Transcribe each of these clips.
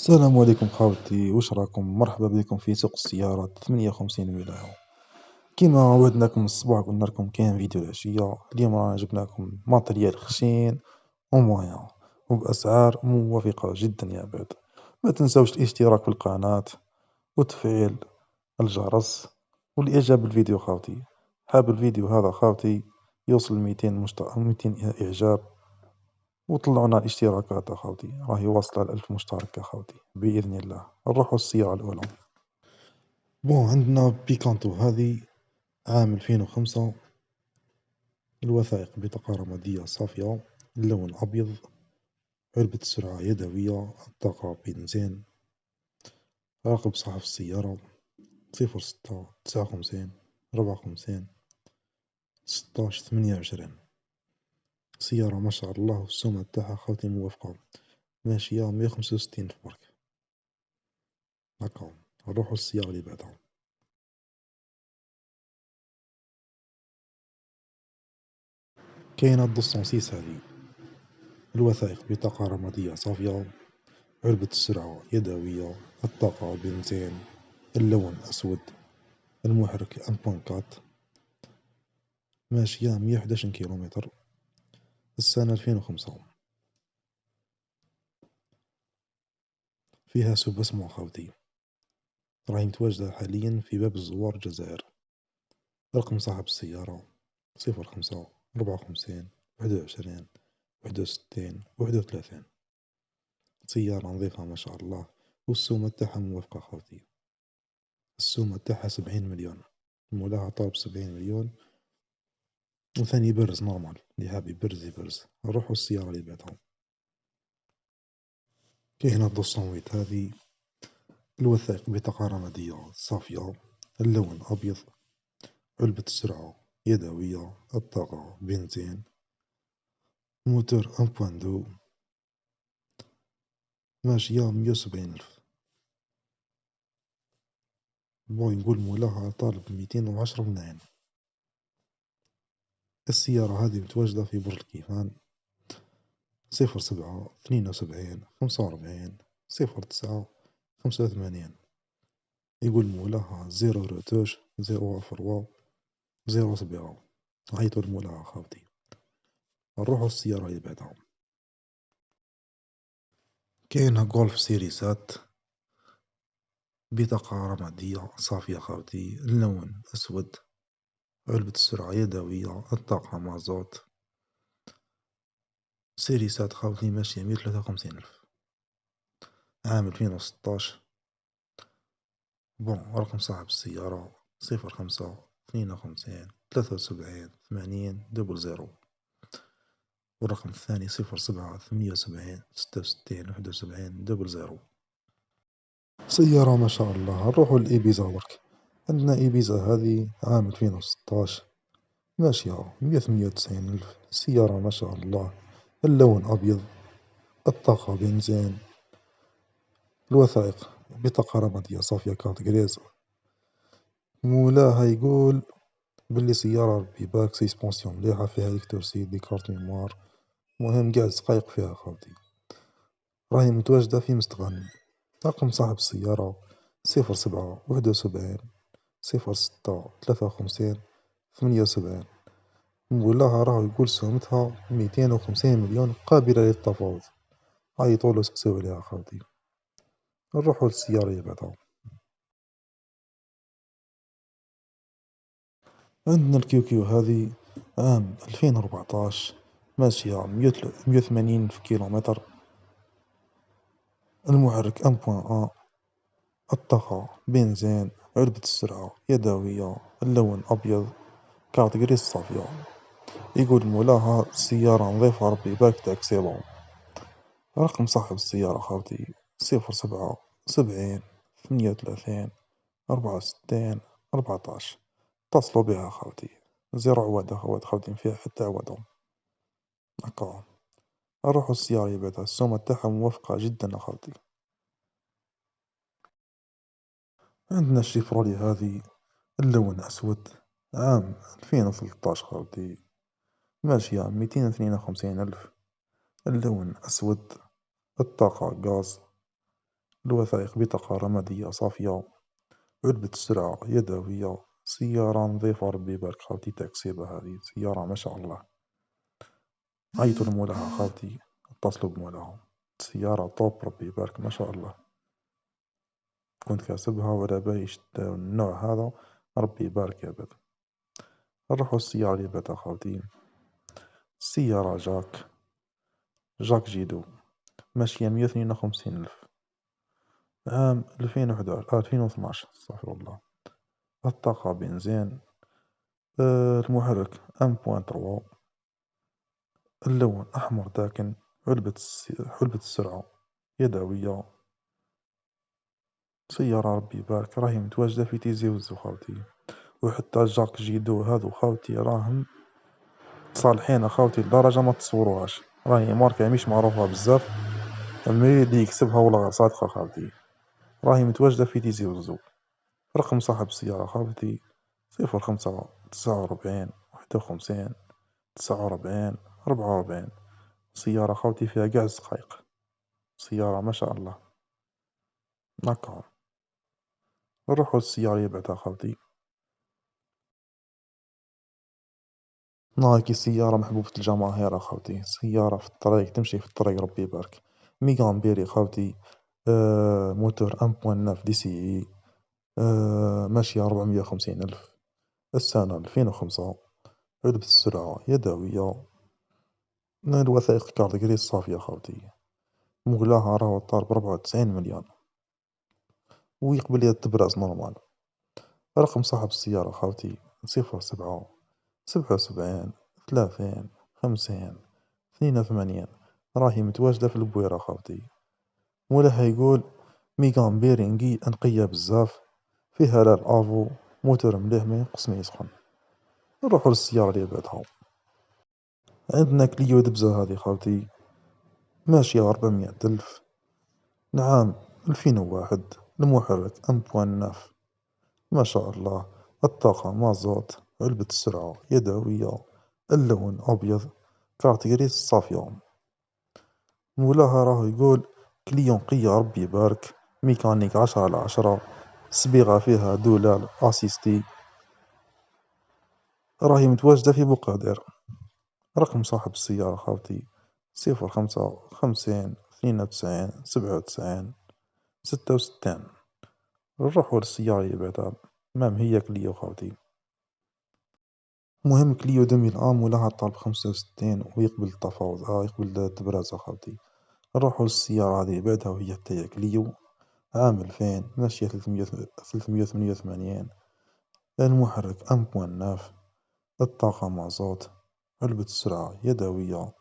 السلام عليكم خاوتي، واش راكم؟ مرحبا بكم في سوق السيارات 58 ولاية. كيما وعدناكم الصباح قلنا لكم كاين فيديو العشية. اليوم رانا جبنا لكم ماتريال خشين ومويان وبأسعار موافقة جدا يا عباد. ما تنساوش الاشتراك في القناة وتفعيل الجرس والإعجاب بالفيديو خاوتي. حاب الفيديو هذا خاوتي يوصل 200 إعجاب وطلعونا الاشتراكات أخوتي، راهي واصلة ل1000 مشترك أخوتي بإذن الله. نروحو السيارة الأولى. بون عندنا بيكانتو هذه عام 2005، الوثائق بطاقة رمادية صافية، اللون أبيض، علبة السرعة يدوية، الطاقة بنزين، رقم صاحب السيارة 06 59 54 16 28. سيارة ما شاء الله، والسمعة تاعها خاوتي موافقة، ماشية 165 ألف برك. هاكا نروحو للسيارة اللي بعدها. كاينة 206 هذه، الوثائق بطاقة رمادية صافية، علبة السرعة يدوية، الطاقة بنزين، اللون أسود، المحرك 1.4، ماشية 111 كيلومتر، السنة 2005. فيها سوباسمون خاوتي، راهي متواجدة حاليا في باب الزوار الجزائر. رقم صاحب السيارة 05 54 21 61 31. سيارة نظيفة ما شاء الله، والسومة تاعها موافقة خاوتي. السومة تاعها 70 مليون، مولاها طالب 70 مليون، وثاني برز نورمال، اللي حاب يبرز يبرز. نروحو السيارة اللي بعدها. كاينة 208 هذه، الوثائق بطاقة رمادية صافية، اللون أبيض، علبة السرعة يدوية، الطاقة بنزين، موتور 1.2، ماشية 170 ألف. بون نقول مولاها طالب 210 ملايين. السيارة هذه متواجدة في برج الكيفان 07 72 45 09 85. يقول مولاها 0 روتوش 0 فروا 0 سبعة. عيطوا لمولاها خاوتي. نروحو السيارة اللي بعدها. كاينة غولف سيريسات بطاقة رمادية صافية خاوتي، اللون أسود، علبة السرعة يدوية، الطاقة مازوت. سيريسات خاوتي ماشية 153 ألف، عام 2016. بون رقم صاحب السيارة 05 52 73 80 00. والرقم الثاني 07 78 66 71 00. سيارة ما شاء الله. نروحو لإيبيزا برك. عندنا إيبيزا هذه عام 2016، ماشية 198 ألف. سيارة ما شاء الله، اللون أبيض، الطاقة بنزين، الوثائق بطاقة رمادية صافية كارت غريز. مولاها يقول بلي سيارة بيباك سيسبونسيون مليحة، فيها ليكتور سيد دي كارت ميموار، مهم قاعد سقايق فيها خاوتي. راهي متواجدة في مستغانم. رقم صاحب السيارة 07 71 06 53 78. مولاها راه يقول سهمتها 250 مليون، قابلة للتفاوض. عيطولو سقسيو عليها خاوتي. نروحو للسيارة اللي بعدها. عندنا الكيوكيو هذه عام 2014، ماشية 180 في كيلومتر، المحرك 1.1، الطاقة بنزين، علبة السرعة يدوية، اللون أبيض، كارت غريس صافية. يقول مولاها السيارة نظيفة ربي يبارك تاعك سيبون. رقم صاحب السيارة خاوتي 07 70 38 64 14. اتصلوا بها خاوتي، زيرو عوادة خاوتي فيها حتى عوادة. هاكا نروحو السيارة اللي بعدها. السومة تاعها موافقة جدا خاوتي. عندنا الشيفرولي هذه، اللون أسود، عام 2013 خاوتي، ماشية 252 ألف، اللون أسود، الطاقة غاز، الوثائق بطاقة رمادية صافية، علبة السرعة يدوية، سيارة نظيفة ربي يبارك خاوتي تاع كسيبة هذه سيارة ما شاء الله. عيطوا لمولاها خاوتي، اتصلوا بمولاها، سيارة طوب ربي يبارك ما شاء الله. كنت كاسبها ولا بايش النوع هذا، ربي يبارك يا بد. نروحو السيارة اللي بعدها خاوتي، السيارة جاك جيدو، ماشية 152 ألف، عام 2011 2012 استغفر الله. الطاقة بنزين، المحرك 1.3، اللون أحمر داكن، علبة السرعة يدوية، سيارة ربي يبارك راهي متواجدة في تيزي وزو خاوتي. وحتى جاك جيدو هادو خاوتي راهم صالحين خاوتي لدرجة ما تصوروهاش، راهي ماركة مش معروفة بزاف، المي اللي يكسبها والله صادقة خاوتي. راهي متواجدة في تيزي وزو. رقم صاحب السيارة خاوتي 05 49 51 49 44. سيارة خاوتي فيها قاع الزقايق، سيارة ما شاء الله. هاكا نروحو للسيارة اللي بعدها خاوتي، نايكي سيارة محبوبة الجماهير خاوتي، سيارة في الطريق تمشي في الطريق ربي يبارك. ميغان بيري خاوتي، موتور 1.9 دي سي اي، ماشية 450 ألف، السنة 2005، علبة السرعة يدوية، الوثائق كارت جريس صافية خاوتي، مغلاها راهو طار ب94 مليون، ويقبل يد تبراز نورمال. رقم صاحب السيارة خاوتي 07 77 30 50 82. راهي متواجدة في البويرة خاوتي. مولاها يقول ميغان بيرينغي أنقية بزاف، فيها لا الافو، موتور مليح ما ينقص ما يسخن. نروحو للسيارة اللي بعدها، عندنا كليو دبزة هذه خاوتي، ماشية 400 ألف، العام 2001، المحرك 1.9 ما شاء الله، الطاقة مازوت، علبة السرعة يدوية، اللون أبيض، كارت جريس صافية. مولاها راهو يقول كليون قية ربي يبارك، ميكانيك 10/10، صبيغة فيها دولال أسيستي، راهي متواجدة في بوقادير. رقم صاحب السيارة خاوتي 05 50 92 97 66. نروحو للسيارة اللي بعدها، مام هي كليو خاوتي. مهم كليو 2001 مولاها طالب 65 ويقبل التفاوض، يقبل التبراز خاوتي. نروحو للسيارة هذه بعدها وهي حتى كليو، عام 2000، ماشية 388، المحرك 1.9، الطاقة مازوت، علبة السرعة يدوية،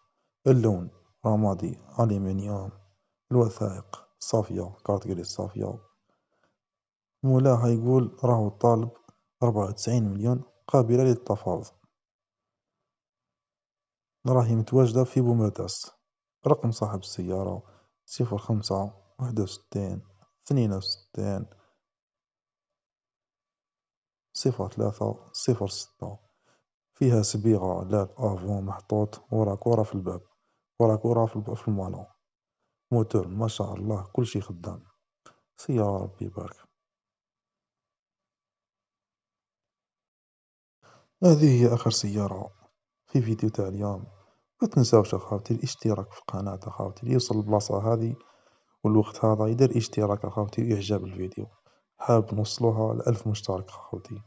اللون رمادي ألمنيوم، الوثائق صافية كارت جريس صافية. مولاها يقول راهو طالب 94 مليون قابلة للتفاوض. راهي متواجدة في بومرداس. رقم صاحب السيارة 05 61 62 03 06. فيها صبيغة لاد افون محطوط، وراكورة في الباب، وراكورة في المالون، موتور ما شاء الله كل شي خدام، سيارة ربي يبارك. هذه هي آخر سيارة في فيديو تاع اليوم. ما تنساوش أخواتي الاشتراك في القناة أخواتي، اللي يوصل البلاصة هذه والوقت هذا يدير اشتراك أخواتي وإعجاب الفيديو. حاب نوصلوها ل1000 مشترك أخوتي،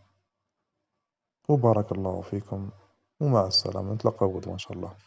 وبارك الله فيكم، ومع السلامة، نتلاقاو غدوة إن شاء الله.